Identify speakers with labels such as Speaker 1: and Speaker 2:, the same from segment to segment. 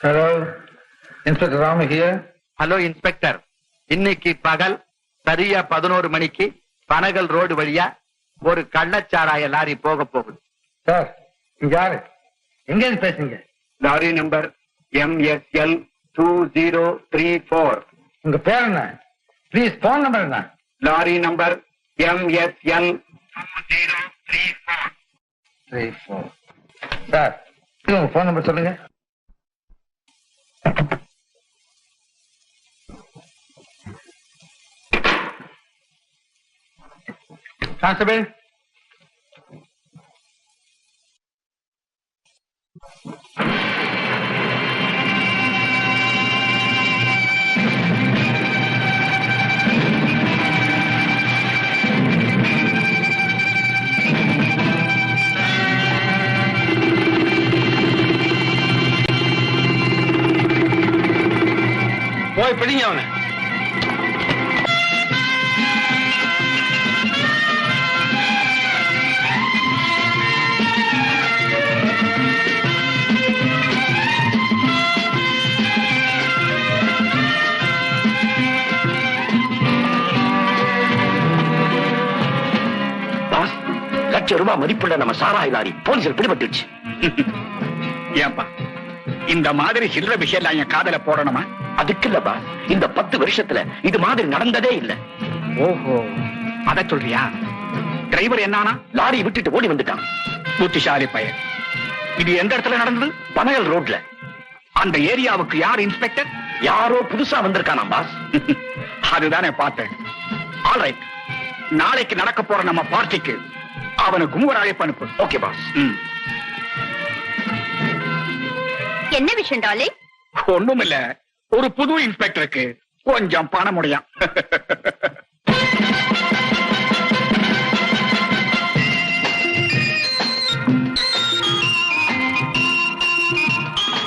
Speaker 1: Hello, inspector Ramu here.
Speaker 2: Hello inspector, இன்னைக்கு பகல் சரியா 11 மணிக்கு பனகல் ரோடு வழியா ஒரு கள்ளச்சாராய லாரி போக போகுது.
Speaker 1: சார், இங்க யாரு? எங்க இருந்து பேசுறீங்க?
Speaker 2: Lorry number MSL 2034.
Speaker 1: உங்க பேர் என்ன? ப்ளீஸ் போன் நம்பர் என்ன?
Speaker 2: Lorry number MSL
Speaker 1: 2034. சார், உங்க போன் நம்பர் சொல்லுங்க. கான்ஸ்டபிள், போய் பிடிங்க அவனை.
Speaker 3: ரூபாய் மதிப்புள்ள நம்ம சாராய லாரி போலீசில் பிடிபட்டுச்சு.
Speaker 2: ஏன்பா இந்த மாதிரி சில்லற விஷயம் என் காதல போடணுமா?
Speaker 3: அதுக்கு இல்ல பாஸ், இந்த 10 வருஷத்துல இது மாதிரி நடந்ததே இல்ல.
Speaker 2: ஓஹோ, அத சொல்றியா? டிரைவர் என்னானா?
Speaker 3: லாரியை விட்டுட்டு ஓடி வந்துட்டான்.
Speaker 2: புத்திசாலி பையன். இது எந்த இடத்துல நடந்தது?
Speaker 3: பனகல் ரோட்ல.
Speaker 2: அந்த ஏரியாவுக்கு யார் இன்ஸ்பெக்டர்?
Speaker 3: யாரோ புதுசா வந்திருக்கானா பாஸ்.
Speaker 2: அதுதானே பார்த்தேன். ஆல்ரைட், நாளைக்கு நடக்க போற நம்ம பார்ட்டிக்கு அவனுக்கு ஒரு அழைப்பு அனுப்பு.
Speaker 3: Okay boss.
Speaker 4: என்ன விஷயம் டாலி?
Speaker 2: ஒண்ணும் இல்ல, ஒரு புது இன்ஸ்பெக்டருக்கு கொஞ்சம் பணம் முடியும்.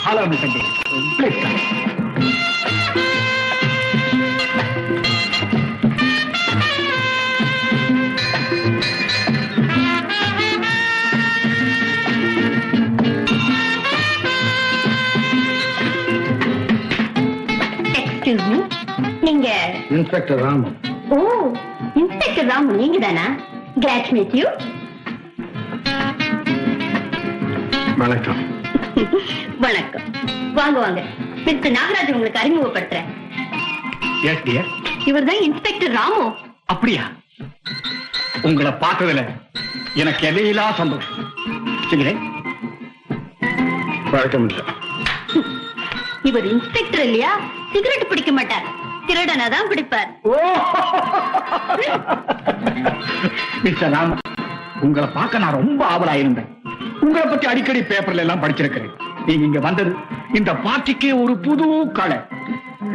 Speaker 2: Hello mister, please come.
Speaker 4: நீங்க
Speaker 1: இன்ஸ்பெக்டர் ராமு.
Speaker 4: ஓ, இன்ஸ்பெக்டர் ராமு நீங்க தானா? Glad meet you.
Speaker 1: வணக்கம்.
Speaker 4: வணக்கம். வாங்க வாங்க. மிஸ்டர் நாகராஜ் உங்களுக்கு அறிமுகப்படுத்துறேன்.
Speaker 2: S dear.
Speaker 4: இவர் தான் இன்ஸ்பெக்டர் ராமு.
Speaker 2: அப்படியா? உங்களை பார்த்ததுல எனக்கு எதையிலா சந்தோஷம்.
Speaker 1: வணக்கம் சார்.
Speaker 4: இவர் இன்ஸ்பெக்டர் இல்லையா? சிகரெட் பிடிக்க மாட்டார், திருடனா தான் பிடிப்பார்.
Speaker 2: மிஸ்டர் ராம், உங்களை பார்க்க நான் ரொம்ப ஆவலா இருந்தேன். உங்களை பத்தி அடிக்கடி பேப்பர்ல எல்லாம் படிச்சிருக்கிறேன். நீங்க இங்க வந்தது இந்த பார்ட்டிக்கு ஒரு புது கலை.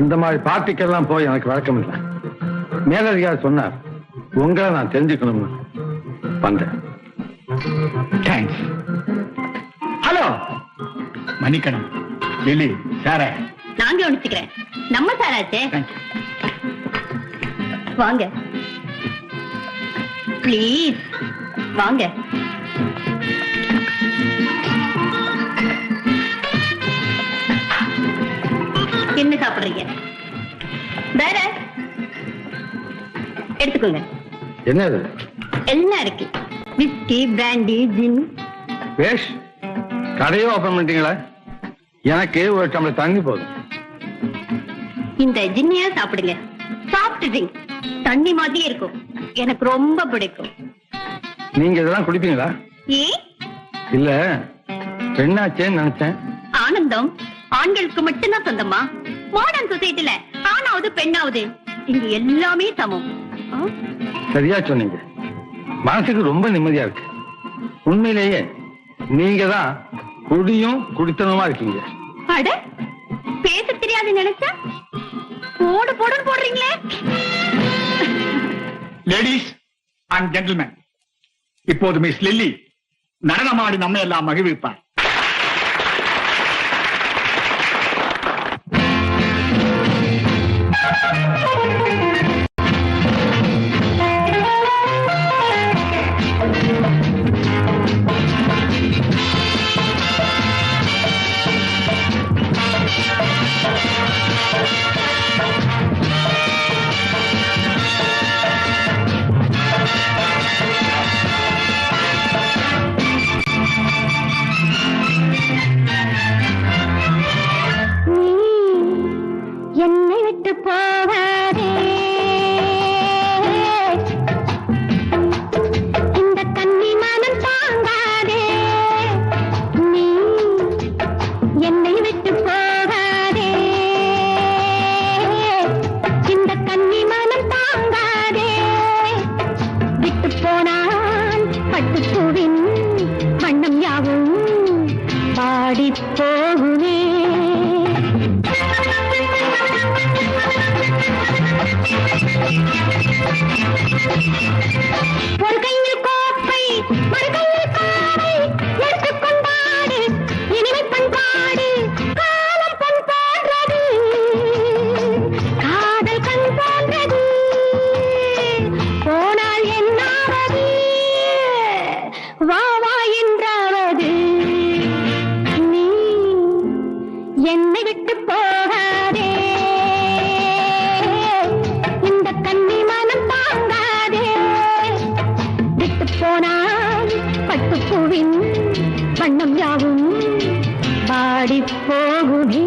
Speaker 1: இந்த மாதிரி பார்ட்டிக்கெல்லாம் போய் எனக்கு வழக்கம் இல்லை. மேலதிகாரி சொன்னார், உங்களை நான் தெரிஞ்சுக்கணும்னு வந்தேன்.
Speaker 2: தேங்க்ஸ். ஹலோ மணிக்கணன், லிலி சார
Speaker 4: நான் கவனிச்சுக்கிறேன். நம்ம சாராச்சே. வாங்க ப்ளீஸ், வாங்க. என்ன சாப்பிடுறீங்க? வேற எடுத்துக்கோங்க.
Speaker 1: என்னது?
Speaker 4: எல்லாம் இருக்கு. விஸ்கி, பிராண்டி, ஜின்.
Speaker 1: பேஷ், கடையை ஓபன் பண்ணிட்டீங்களா? எனக்கு ஒரு டம்ளர் தண்ணி போதும்.
Speaker 4: இந்த ஜின்னியா சாப்பிடுங்க. சாஃப்ட் ட்ரிங்க், தண்ணி மாதிரி இருக்கும். எனக்கு ரொம்ப பிடிக்கும்.
Speaker 1: நீங்க இதெல்லாம் குடிப்பீங்களா?
Speaker 4: ஏன்?
Speaker 1: இல்ல, பெண்ணாச்சேன்னு நினைச்சேன்.
Speaker 4: ஆனந்தம் ஆண்களுக்கு மட்டும்தான் சொந்தமா? மாடர்ன் சொசைட்டில ஆணாவது பெண்ணாவது இங்க எல்லாமே சமம்.
Speaker 1: சரியா சொன்னீங்க. மனசுக்கு ரொம்ப நிம்மதியா இருக்கு. உண்மையிலேயே நீங்க தான் குடியும் குடித்தனமா இருக்கீங்க.
Speaker 4: அட, பேச தெரியாது நினைச்சா போடு போடுன்னு போடுறீங்களே.
Speaker 2: லேடிஸ் அண்ட் ஜென்டில்மேன், இப்போது மிஸ் லில்லி நடனமாடி நம்ம எல்லாம் மகிழ்விப்பார்.
Speaker 4: வண்ணம் யாவும் பாடி போகுமே. ஒரு கையில் கோப்பை ஒரு கையில் பாவை எடுத்துக் கொண்டாடு இனிமை பண்பாடு. காலம் பொன் போன்றது காதல் கண் போன்றது போனால் என்னாவது வா வா என்றாவது. நீ என்னை விட்டு போகாதே இந்த கன்னி மனம் தாங்காதே. விட்டு போனால் பட்டுப்பூவின் வண்ணம் யாவும் பாடி போகுமே.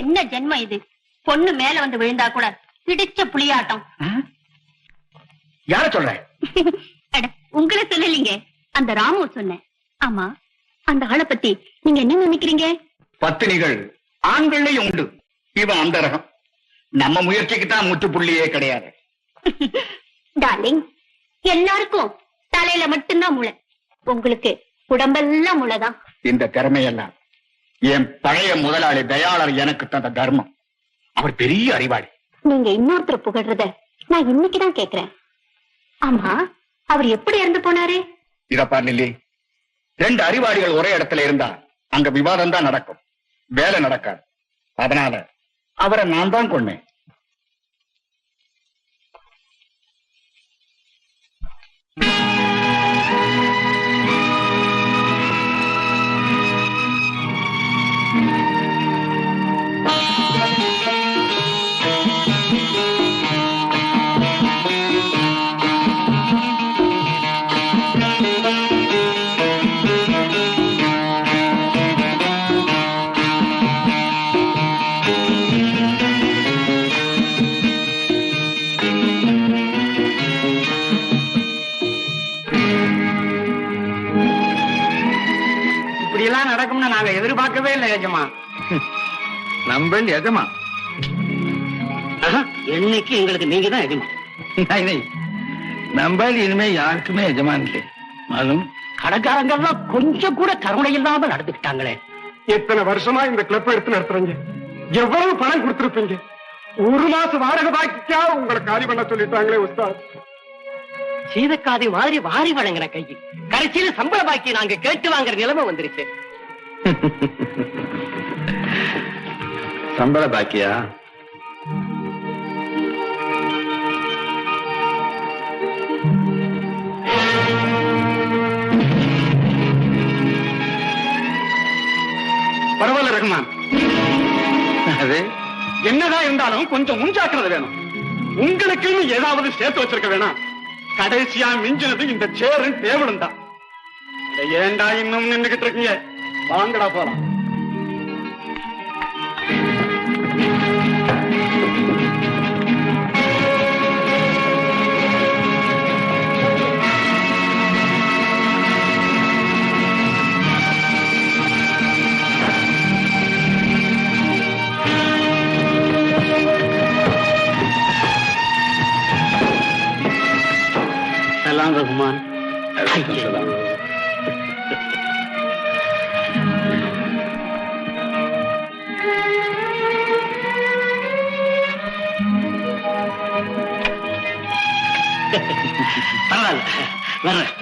Speaker 4: என்ன ஜென்மம் இது? பொண்ணு மேல வந்து விழுந்தா கூட பிடிச்ச புளியாட்டம்.
Speaker 2: யார சொல்ற?
Speaker 4: உங்களை சொல்லலீங்க, அந்த ராமு சொன்னேன். ஆமா, அந்த ஆளை பத்தி நீங்க என்ன நினைக்கிறீங்க?
Speaker 2: பத்தினிகள் ஆண்கள்லயும் உண்டு, இவன் அந்த ரகம். நம்ம முயற்சிக்கு தான் முற்றுப்புள்ளியே கிடையாது.
Speaker 4: டார்லிங், எல்லாருக்கும் தலையில மட்டும்தான் முளை, உங்களுக்கு உடம்பெல்லாம் முளைதான்.
Speaker 2: இந்த திறமையெல்லாம் என் பழைய முதலாளி தயாளர் எனக்கு தந்த தர்மம். அவர் பெரிய அறிவாளி.
Speaker 4: நீங்க இன்னொருத்தர் புகழ்றத நான் இன்னைக்குதான் கேக்குறேன். ஆமா, அவர் எப்படி இறந்து போனாரு?
Speaker 2: இதப்பா லில்லி, 2 அறிவாளிகள் ஒரே இடத்துல இருந்தா அங்க விவாதம் தான் நடக்கும், வேலை நடக்காது. அதனால அவரை நான் தான் கொன்னேன். நடக்கும்னு நாங்க எதிர்பார்க்கவே இல்லை எஜமா.
Speaker 1: நம்ம எஜமா
Speaker 3: என்னைக்கு எங்களுக்கு நீங்க தான் எஜமா.
Speaker 1: நம்ம இனிமே யாருக்குமே எஜமான் இல்லை. மாலும்
Speaker 3: கடைக்காரங்கெல்லாம் கொஞ்சம் கூட கருணை இல்லாம நடந்துக்கிட்டாங்களே.
Speaker 5: எத்தனை வருஷமா இந்த கிளப் எடுத்து நடத்துறீங்க, எவ்வளவு பணம் கொடுத்திருப்பீங்க? 1 மாசம் வாடகை பாக்கிக்கா உங்களை காலி பண்ண சொல்லிட்டாங்களே உஸ்தாத்.
Speaker 3: சீதக்காதி மாதிரி வாரி வழங்கின கைக்கு கடைசியில சம்பள பாக்கி நாங்க கேட்டு வாங்குற நிலைமை வந்துருச்சு.
Speaker 1: சம்பள பாக்கியா?
Speaker 5: பரவாயில்ல ரகுமான்,
Speaker 1: அது
Speaker 5: என்னதான் இருந்தாலும் கொஞ்சம் முன்ஜாக்கிரதை வேணும். உங்களுக்குன்னு ஏதாவது சேர்த்து வச்சிருக்க வேணாம். கடைசியா மிஞ்சினது இந்த சேரும் டேபிளும் தான். இதை ஏண்டா இன்னும் நின்னுகிட்டு இருக்கீங்க? வாங்கடா போலாம்.
Speaker 2: சலாம் ரகுமான்.
Speaker 3: பரவாயில்ல, வர்றேன்.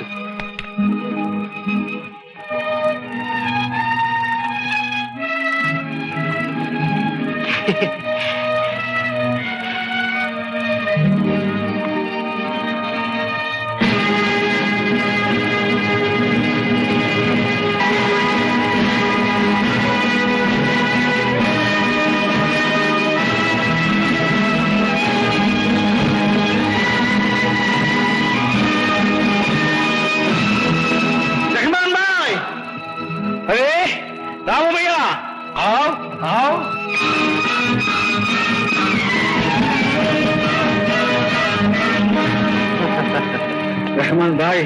Speaker 1: ரஹ்மான் பாய்,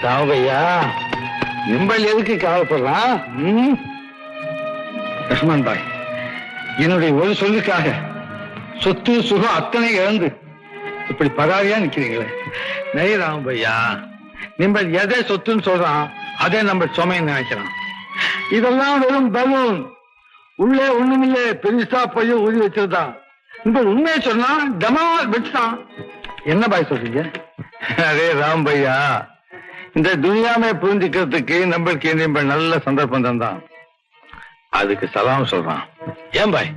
Speaker 1: சாவையா நிம்பல் எதுக்கு கவலைப்படுறான்? ரஹ்மான் பாய், என்னுடைய ஒரு சொல்லுக்காக சொத்து சுகம் அத்தனை இழந்து இப்படி பராரியா நிக்கிறீங்களே. நெய் ராமபையா, நிம்பல் எதை சொத்துன்னு சொல்றான் அதே நம்ம சுமைன்னு நினைக்கிறான். இதெல்லாம் வெறும் பலூன், உள்ளே ஒண்ணுமில்லை, பெருசா போய் ஊதி வச்சிருந்தான். நிம்பல் உண்மையை சொன்னா டமா வெட்டான். என்ன பாய் சொல்றீங்க? அரே ராம் பையா, இந்த துனியாவை புரிஞ்சுக்கிறதுக்கு நம்மளுக்கு இந்த நல்ல சந்தர்ப்பம் தான். அதுக்கு சலாம் சொல்றான். ஏன் பாய்,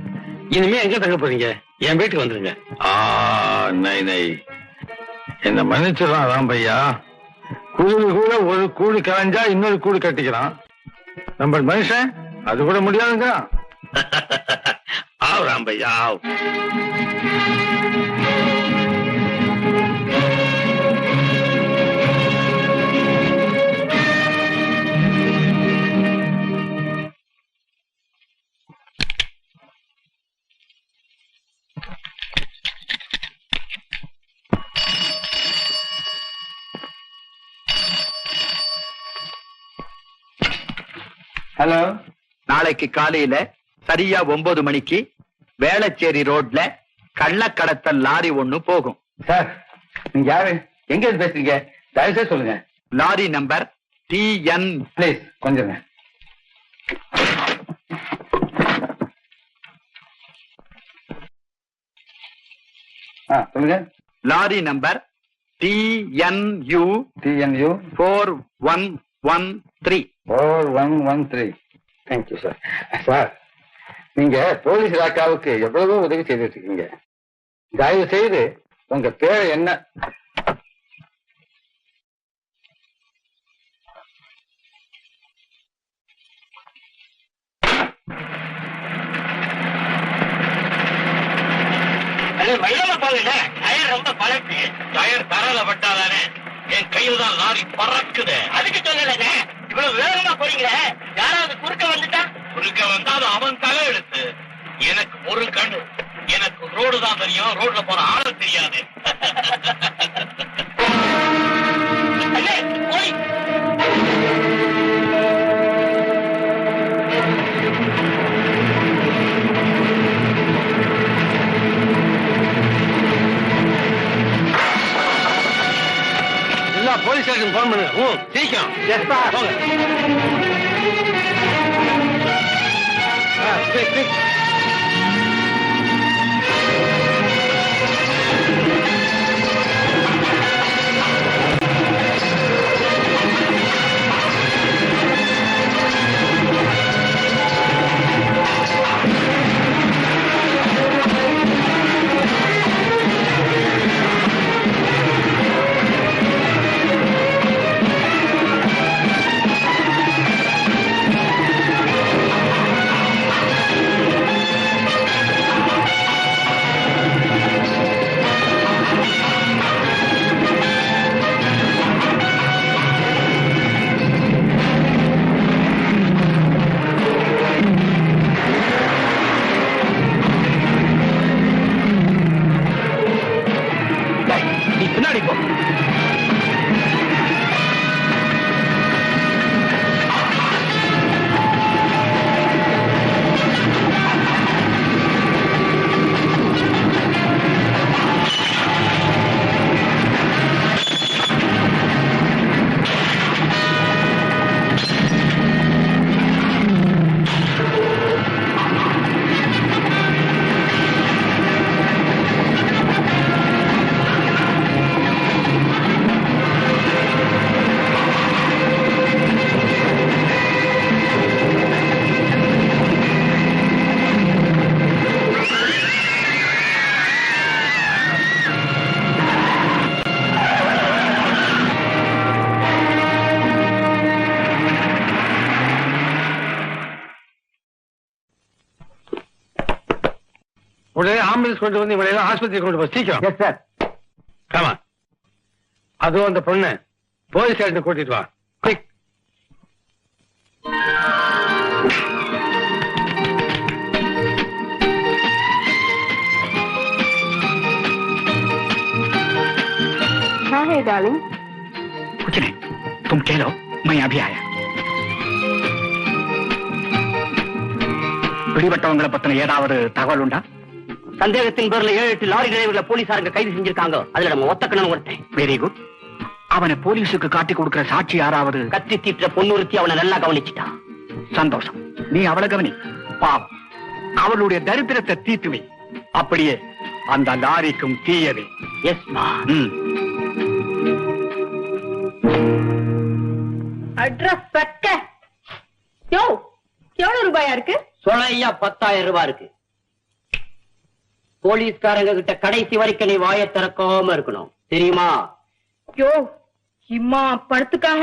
Speaker 1: இனிமே எங்க தங்க போறீங்க? என் வீட்டுக்கு வந்துருங்க. நை நை, என்ன மன்னிச்சிடலாம் ராம் பையா. கூடு கூட ஒரு கூடு கலைஞ்சா இன்னொரு கூடு கட்டிக்கிறான். நம்ம மனுஷன் அது கூட முடியாதுங்க. ஆவ் ராம் பையா, ஆவ்.
Speaker 2: ஹலோ,
Speaker 3: நாளைக்கு காலையில சரியா 9 மணிக்கு வேளச்சேரி ரோட்ல கள்ளக்கடத்தல் லாரி ஒண்ணு போகும்.
Speaker 1: சார், நீங்க யாரு, எங்க இருந்து பேசுறீங்க? தயவுசெய்து சொல்லுங்க.
Speaker 3: Lorry number TN.
Speaker 1: பிளீஸ் கொஞ்சம். சொல்லுங்க.
Speaker 3: Lorry number TNU 4113.
Speaker 1: 4113. Thank you sir. Sir, நீங்க போலீஸ் இலாக்காவுக்கு எவ்வளவோ உதவி செய்துட்டு இருக்கீங்க. தயவு செய்து உங்க பேர் என்ன?
Speaker 3: ரொம்ப பழக்கு டயர் தரல பட்டாதானே என் கையில் தான் லாரி பறக்குது. அதுக்கு சொல்லலைங்க, இவ்வளவு வேகமா போறீங்க. யாராவது குறுக்க வந்துட்டா? குறுக்க வந்தா அது அவன் தலை எழுத்து. எனக்கு ஒரு கண்ணு, எனக்கு ரோடு தான் தெரியும், ரோட்ல போற ஆளு தெரியாது.
Speaker 1: போலீஸ் ஸ்டேஷன் போன் பண்ணுங்க. சீக்கிரம். உடனே ஆம்புலன்ஸ் கொண்டு வந்து இவளையெல்லாம் ஆஸ்பத்திரி கொண்டு போ சீக்கிரம்.
Speaker 2: Yes sir.
Speaker 1: ஆமா, அதுவும் அந்த பொண்ணு போலீஸ் ஸ்டேஷன் கூட்டிட்டு வா. குயிக்.
Speaker 4: हाँ है डार्लिंग.
Speaker 2: कुछ नहीं, तुम चलो, मैं अभी आया. பிடிபட்டவங்களை பத்தின ஏதாவது தகவல் உண்டா?
Speaker 3: சந்தேகத்தின் பேர்ல 7-8 லாரி டிரைவர்ல போலீசாருங்க கைது செஞ்சிருக்காங்க. அதுல நம்ம ஒத்தக்கணும் ஒருத்தன்.
Speaker 2: Very good. அவனை போலீஸுக்கு காட்டி கொடுக்கிற சாட்சி யாராவது?
Speaker 3: கத்தி தீட்டுற பொண்ணுறுத்தி அவனை நல்லா கவனிச்சுட்டான்.
Speaker 2: சந்தோஷம். நீ அவளை கவனி. பாவம், அவளுடைய தரித்திரத்தை தீட்டுவே. அப்படியே அந்த லாரிக்கும் தீயவே.
Speaker 3: எஸ்மா.
Speaker 4: அட்ரஸ் பக்க. யோ, எவ்வளவு ரூபாயா இருக்கு?
Speaker 3: சொலையா 10,000 ரூபாய் இருக்கு. போலீஸ்காரங்க கிட்ட கடைசி வரைக்கும் நீ வாயை திறக்காம இருக்கணும், தெரியுமா?
Speaker 4: யோ, இம்மா படத்துக்காக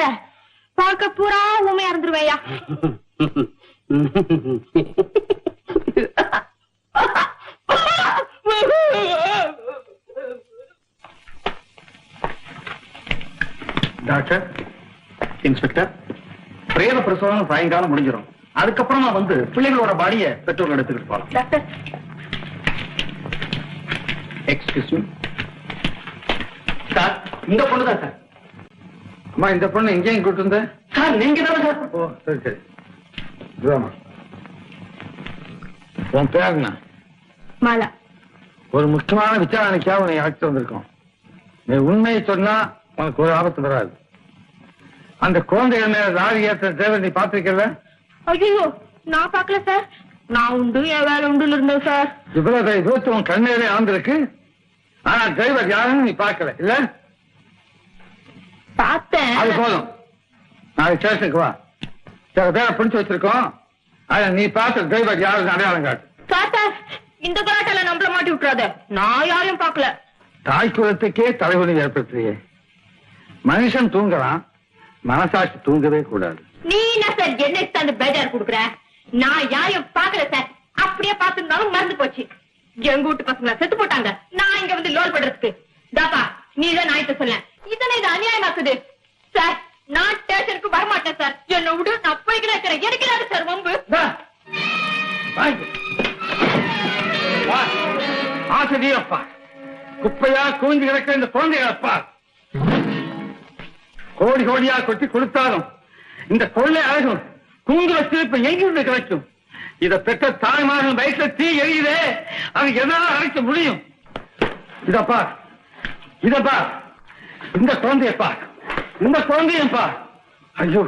Speaker 4: பார்க்க பூரா ஊமையா இருந்துருவேயா.
Speaker 2: டாக்டர், இன்ஸ்பெக்டர், பிரேத பிரசவம் சாயங்காலம் முடிஞ்சிடும். அதுக்கப்புறமா வந்து பிள்ளைகளோட பாடிய பெற்றோர்கள் எடுத்துக்கிட்டு போகலாம்.
Speaker 4: டாக்டர்,
Speaker 2: எக்ஸ்கியூஸ் மீ சார், இந்த பொண்ணு தான் சார்.
Speaker 1: அம்மா, இந்த பொண்ணு எங்கேயும் கூட்டு வந்த?
Speaker 2: சார் நீங்க தானே சார்?
Speaker 1: ஓ, சரி சரி. இதுவாம்மா. உன் பேர் என்ன?
Speaker 4: மாலா.
Speaker 1: ஒரு முக்கியமான விசாரணைக்காக உன்னை அழைச்சிட்டு வந்திருக்கோம். நீ உண்மையை சொன்னா உனக்கு ஒரு ஆபத்து வராது. அந்த குழந்தைகள் மேல லாரி ஏற்ற டிரைவர் நீ பாத்திருக்கல?
Speaker 4: ஐயோ, நான் பாக்கல சார். நான் உண்டு, என் வேலை உண்டு இருந்தேன் சார்.
Speaker 1: இவ்வளவு விபத்து உன் கண்ணேரே ஆந்திருக்கு. ஆனா டிரைவர் யாருன்னு நீ பார்க்கல இல்ல?
Speaker 4: பார்த்தேன்.
Speaker 1: அது போதும். நாளைக்கு ஸ்டேஷனுக்கு வா. சில பேரை பிடிச்சு வச்சிருக்கோம். ஆனா நீ பார்த்த டிரைவர் யாருன்னு அடையாளம் காட்டு.
Speaker 4: சார், இந்த கலாட்டால நம்மள மாட்டி விட்டுறாத. நான் யாரையும் பார்க்கல.
Speaker 1: தாய் குலத்துக்கே தலைவலி ஏற்படுத்துறியே. மனுஷன் தூங்கலாம், மனசாட்சி தூங்கவே கூடாது.
Speaker 4: நீ என்ன சார் என்ன அந்த பேஜார் குடுக்குற? நான் யாரையும் பார்க்கல சார். அப்படியே பார்த்திருந்தாலும் மறந்து போச்சு. எங்க வீட்டு பசங்க செத்து போட்டாங்க. நான் இங்க வந்து லோல் பண்றதுக்கு. தாப்பா, நீதான் நாய்த்த சொல்ல. இதனை இது அநியாயமாக்குது சார். நான் ஸ்டேஷனுக்கு வரமாட்டேன் சார். என்ன விடு, நான் போய்க்கிறேன். எடுக்கிறாரு சார் வம்பு.
Speaker 1: ஆசிரியப்பா, குப்பையா குவிஞ்சு கிடக்கிற இந்த குழந்தைகளப்பா, கோடி கோடியா கொட்டி கொடுத்தாலும் இந்த கொள்ளை அழகும் குங்கு வச்சு இப்ப எங்கிருந்து கிடைக்கும்? இத பெற்ற தாய்மார்கள் வயசுல தீ எரியுதே, அது எதனால அழைக்க முடியும்? இதப்பா, இதப்பா, இந்த குழந்தையப்பா, இந்த குழந்தையப்பா. ஐயோ,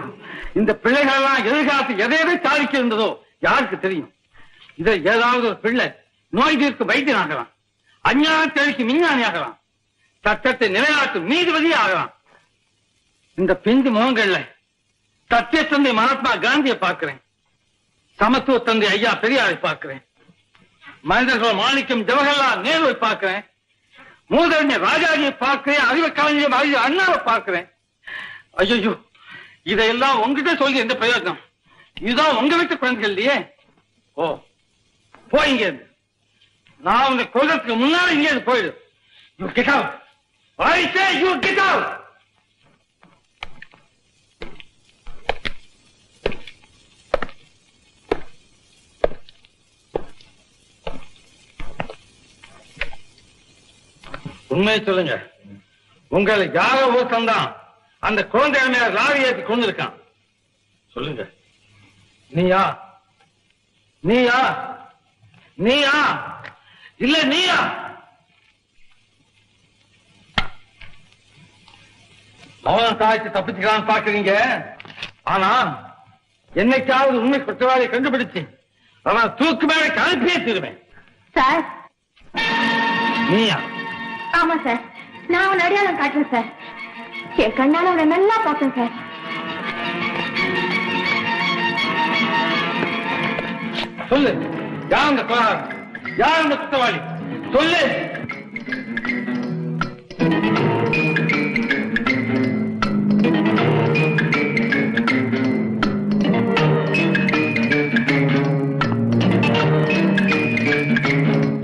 Speaker 1: இந்த பிள்ளைகள் எல்லாம் எதிர்காலத்து எதையவே சாதிக்க இருந்ததோ யாருக்கு தெரியும்? இதை ஏதாவது ஒரு பிள்ளை நோய் தீர்க்கு வைத்தியன் ஆகலாம், அஞ்ஞான தெளிக்கு விஞ்ஞானி ஆகலாம், சட்டத்தை நிலைநாட்டும் நீதிபதி ஆகலாம். இந்த பிஞ்சு முகங்கள்ல சத்திய தந்தை மகாத்மா காந்தியை பார்க்கிறேன், சமத்துவ தந்தை ஐயா பெரியாரை பார்க்கிறேன், மனிதர்கள் மாணிக்கம் ஜவஹர்லால் நேருவை பார்க்கிறேன், மூதறிஞர் ராஜாஜியை பார்க்கிறேன், அறிவு கலைஞர் அறிஞர் அண்ணாவை பார்க்கிறேன். ஐயோ, இதையெல்லாம் உங்ககிட்ட சொல்லி எந்த பிரயோஜனம்? இதுதான் உங்க வீட்டு குழந்தைகள் இல்லையே. ஓ, போயிங்க. நான் உங்க கொள்றதுக்கு முன்னாடி இங்கே போயிடு. You get out. I say you get out. உண்மையை சொல்லுங்க. உங்களை யாரோ ஒருத்தன் தான் அந்த குழந்தை மேல லாரி ஏற்றி கொண்டு இருக்கான். சொல்லுங்க. நீயா? நீயா? நீயா? இல்ல நீயா? அவன் தாய்ச்சி தப்பிச்சுக்கலான்னு பாக்குறீங்க. ஆனா என்னைக்காவது உண்மை குற்றவாளியை கண்டுபிடிச்சு அவன் தூக்கு மேல அனுப்பியே தருவேன்.
Speaker 4: சார்.
Speaker 1: நீயா?
Speaker 4: ஆமா சார், நான் அவன் அடையாளம் காட்டுறேன் சார். என் கண்ணால அவனை நல்லா பார்த்தேன் சார்.
Speaker 1: சொல்லு, யார் அந்த கொலைகாரன்? யார் அந்த குற்றவாளி? சொல்லு.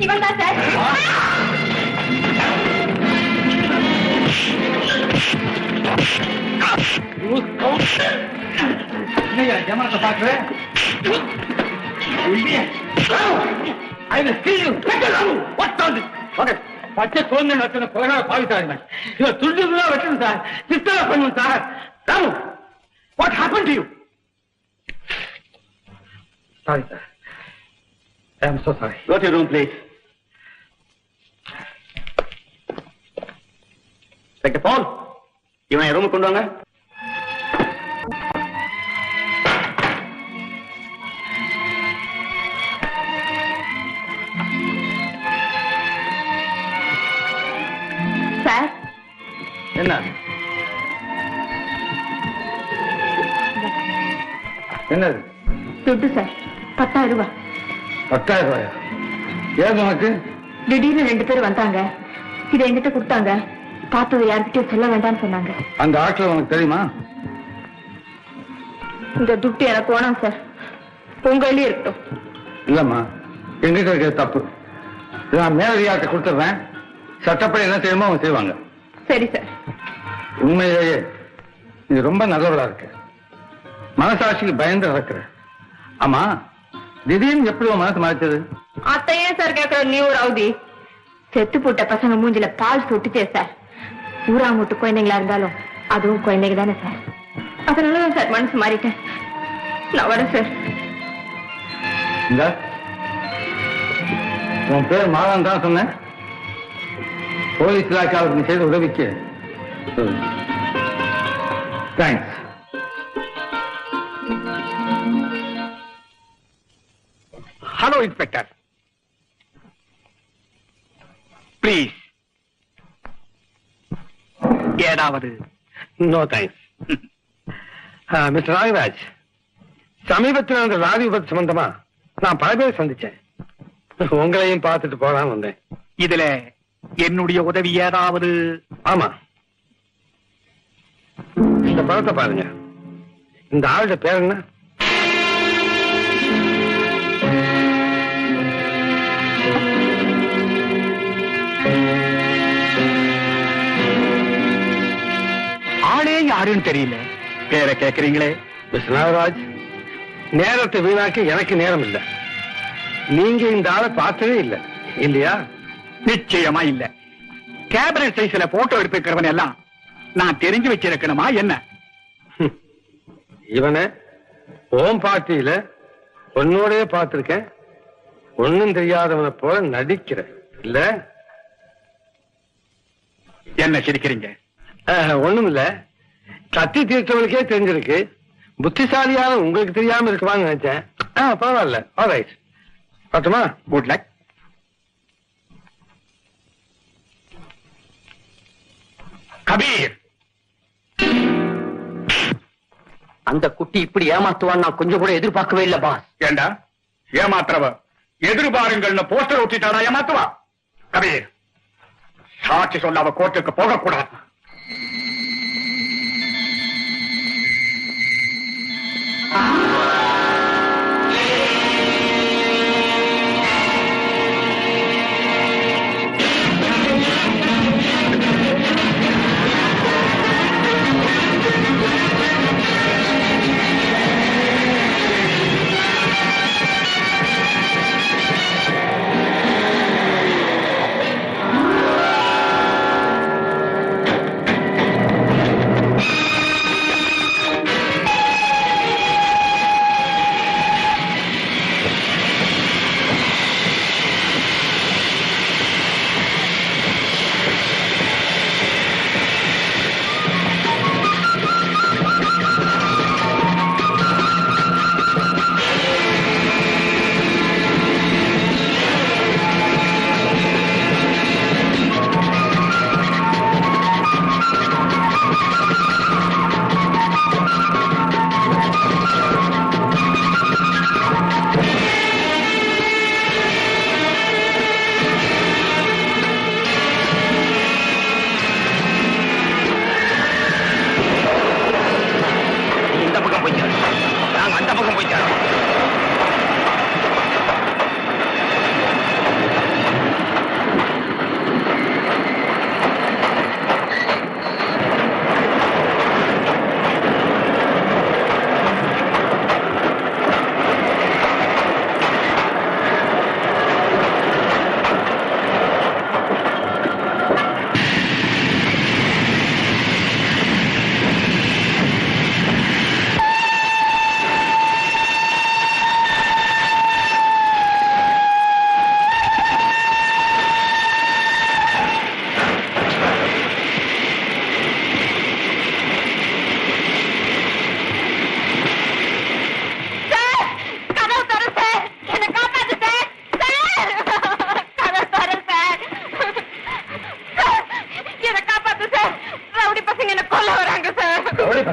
Speaker 4: இவன் தான்
Speaker 1: பச்சை குழந்தை வச்சன கொலகார பாவித்தாருங்க. இவன் துண்டுதான் வச்சணும் சார். சித்தனை பண்ணும் sir. Ramu, what happened to you? Sorry, sir. I am so sorry.
Speaker 5: Go to your room, please. Inspector Paul, இவனை ரூமுக்கு கொண்டு வாங்க.
Speaker 4: சார்,
Speaker 1: என்ன என்னது?
Speaker 4: துட்டு சார், 10,000 ரூபாய்.
Speaker 1: 10,000 ரூபாயா? ஏன் உனக்கு?
Speaker 4: திடீர்னு 2 பேர் வந்தாங்க. இதை என்கிட்ட கொடுத்தாங்க. பார்த்தது யார்கிட்டயும் சொல்ல வேண்டாம்னு சொன்னாங்க.
Speaker 1: அந்த ஆட்கள் உனக்கு தெரியுமா?
Speaker 4: இந்த துட்டு எனக்கு வேணாம் சார், உங்களே இருக்கட்டும்.
Speaker 1: இல்லம்மா, எங்கிட்ட இருக்கிறது தப்பு. இதை நான் மேலதிகாரத்தை கொடுத்துடுறேன். சட்டப்படி என்ன செய்யுமோ அவங்க செய்வாங்க.
Speaker 4: சரி சார்.
Speaker 1: உண்மையிலேயே இது ரொம்ப நல்லவளா இருக்கு. மனசாட்சிக்கு பயந்து நடக்கிற. ஆமா, திடீர்னு எப்படி உன் மனசு மாறிச்சது?
Speaker 4: அத்தையே சார் கேட்கிற நீ ஒரு அவதி. செத்து போட்ட பசங்க மூஞ்சில பால் சொட்டுச்சே சார். ஊராமூட்டு குழந்தைங்களா இருந்தாலும் அதுவும் குழந்தைங்க தானே சார். அதனாலதான் சார் மனசு மாறிட்டேன். நான் வரேன் சார்.
Speaker 1: இந்த உன் பேர் மாதம் தான் சொன்னேன். போலீஸ் இலாக்காவுக்கு நீ செய்த உதவிக்கு தேங்க்ஸ்.
Speaker 2: Hello inspector, please. ஏதாவது?
Speaker 1: No thanks. மிஸ்டர் நாகராஜ், சமீபத்தில் அந்த லாரி விபத்து சம்பந்தமா நான் பல பேர் சந்திச்சேன். உங்களையும் பார்த்துட்டு போலாம் வந்தேன்.
Speaker 2: இதுல என்னுடைய உதவி ஏதாவது?
Speaker 1: ஆமா, இந்த படத்தை பாருங்க. இந்த ஆளுடைய பேர் என்ன?
Speaker 2: ஆளே யாருன்னு தெரியல. பேரை கேக்குறீங்களே?
Speaker 1: மிஸ்டர் நாகராஜ், நேரத்தை வீணாக்க எனக்கு நேரம் இல்லை. நீங்க இந்த ஆளை பார்த்ததே இல்லை இல்லையா?
Speaker 2: நிச்சயமா இல்ல. கேபினட் சைஸ்ல போட்டோ எடுத்துக்கிறவன் எல்லாம் நான் தெரிஞ்சு வச்சிருக்கணுமா என்ன?
Speaker 1: இவனை ஓம் பார்ட்டியில உன்னோடய பார்த்திருக்கேன். ஒன்னும் தெரியாதவனை போல நடிக்கிற இல்ல?
Speaker 2: என்ன சிரிக்கிறீங்க?
Speaker 1: ஒண்ணும் இல்ல, கத்தி தீர்த்தவனுக்கே தெரிஞ்சிருக்கு. புத்திசாலியான உங்களுக்கு தெரியாம இருக்குமான்னு நினைச்சேன். பரவாயில்ல. ஆல்ரைட், பார்த்துமா?
Speaker 2: Good luck. கபீர்,
Speaker 3: அந்த குட்டி இப்படி ஏமாத்துவான்னு நான் கொஞ்சம் கூட எதிர்பார்க்கவே இல்ல பாஸ்.
Speaker 2: ஏண்டா ஏமாத்துறவ எதிர்பாருங்கள்னு போஸ்டர் ஒட்டிட்டாடா ஏமாத்துவா? கபீர், சாட்சி சொல்ல அவ கோர்ட்டுக்கு போகக்கூடாது.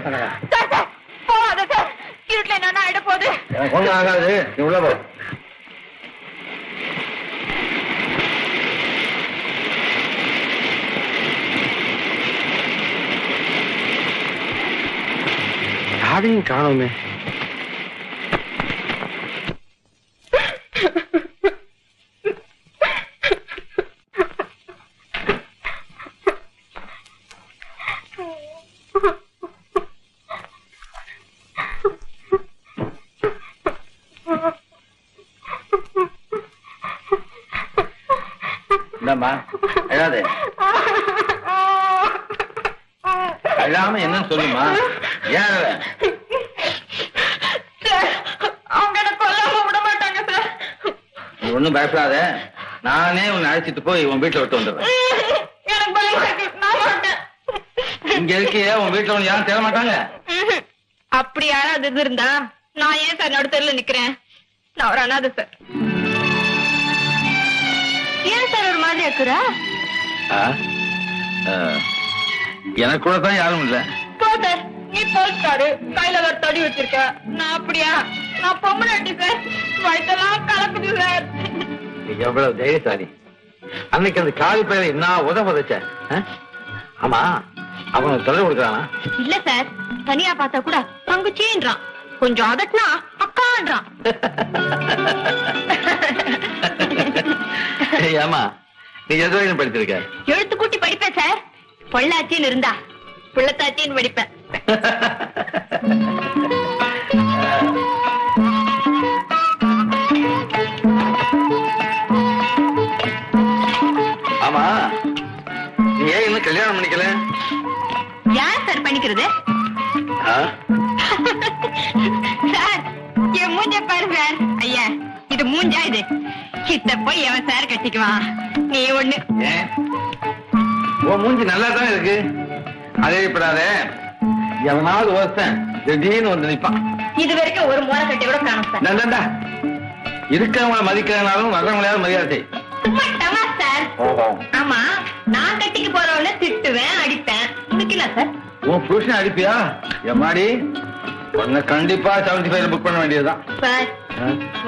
Speaker 4: சார் சார் போகாத சார், இருட்டுல என்ன ஆயிட போகுது.
Speaker 1: எனக்கு ஒண்ணும் ஆகாது, நீ உள்ள போ. யாரையும் காணோமே. என்னம்மா அழாதே, அழாம என்னன்னு சொல்லுமா. ஏன்
Speaker 4: சார், அவங்க என்ன கொல்லாம விட மாட்டாங்க சார்.
Speaker 1: நீ ஒண்ணும் பயப்படாத, நானே உன்னை அழைச்சிட்டு போய் உன் வீட்டுல விட்டு வந்துடுறேன்.
Speaker 4: எனக்கு பயமா இருக்கு, நான் மாட்டேன்.
Speaker 1: இங்க இருக்கியே, உன் வீட்டுல உன்னை யாரும் தேட மாட்டாங்க.
Speaker 4: அப்படி யாராவது இது இருந்தா நான் ஏன் சார் நடுத்தரில் நிக்கிறேன்? நான் ஒரு அனாதை சார். ஏன் சார் ஒரு மாதிரி இருக்கிறா?
Speaker 1: எனக்கு கூட தான் யாரும் இல்ல.
Speaker 4: போ சார், நீ போஸ்டாரு கையில ஒரு தடி வச்சிருக்க. நான் அப்படியா? நான் பொம்மனாட்டி சார், வயிற்றெல்லாம் கலக்குது சார்.
Speaker 1: எவ்வளவு தைரியசாலி. அன்னைக்கு அந்த காலி பயிரை என்ன உதச்ச. ஆமா, அவன் தொலை கொடுக்கறானா?
Speaker 4: இல்ல சார், தனியா பார்த்தா கூட தங்கச்சின்றான், கொஞ்சம் அதட்னா அக்கான்றான்.
Speaker 1: ஏமா, நீ எது வரைக்கும் படிச்சிருக்க?
Speaker 4: எழுத்து கூட்டி படிப்பேன் சார். பொள்ளாச்சின்னு இருந்தா புள்ளத்தாச்சின்னு படிப்பேன்.
Speaker 1: ஆமா, நீ ஏன் இன்னும் கல்யாணம் பண்ணிக்கல?
Speaker 4: யார் சார் பண்ணிக்கிறது? சார், என் மூஞ்ச பாரு சார். ஐயா, இது மூஞ்சா? இது கிட்ட போய் எவன் சார் கட்டிக்குவான்? நீ ஒண்ணு.
Speaker 1: ஏன் உன் மூஞ்சி நல்லா தான் இருக்கு. அதேப்படாத, எவனாவது ஒருத்தன் திடீர்னு வந்து நிப்பான்.
Speaker 4: இது வரைக்கும் ஒரு மோளை கட்டி கூட காணும் சார்.
Speaker 1: இருக்கிறவங்கள மதிக்கிறனாலும் வர்றவங்களையாவது மரியாதை.
Speaker 4: சும்மா டமாஸ் சார். ஆமா, நான் கட்டிக்கு போறவள திட்டுவேன், அடிப்பேன். உனக்கு இல்ல சார்?
Speaker 1: உன் புருஷன் அடிப்பியா? எம்மாடி, உன்னை கண்டிப்பா 75 புக் பண்ண வேண்டியதுதான்.
Speaker 4: சார்,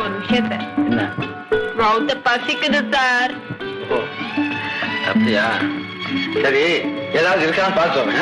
Speaker 4: ஒரு விஷயம் சார்.
Speaker 1: என்ன?
Speaker 4: ரவுத்த பசிக்குது சார்.
Speaker 1: அப்படியா? சரி, ஏதாவது இருக்கான்னு பார்த்தோம்.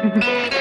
Speaker 4: Thank you.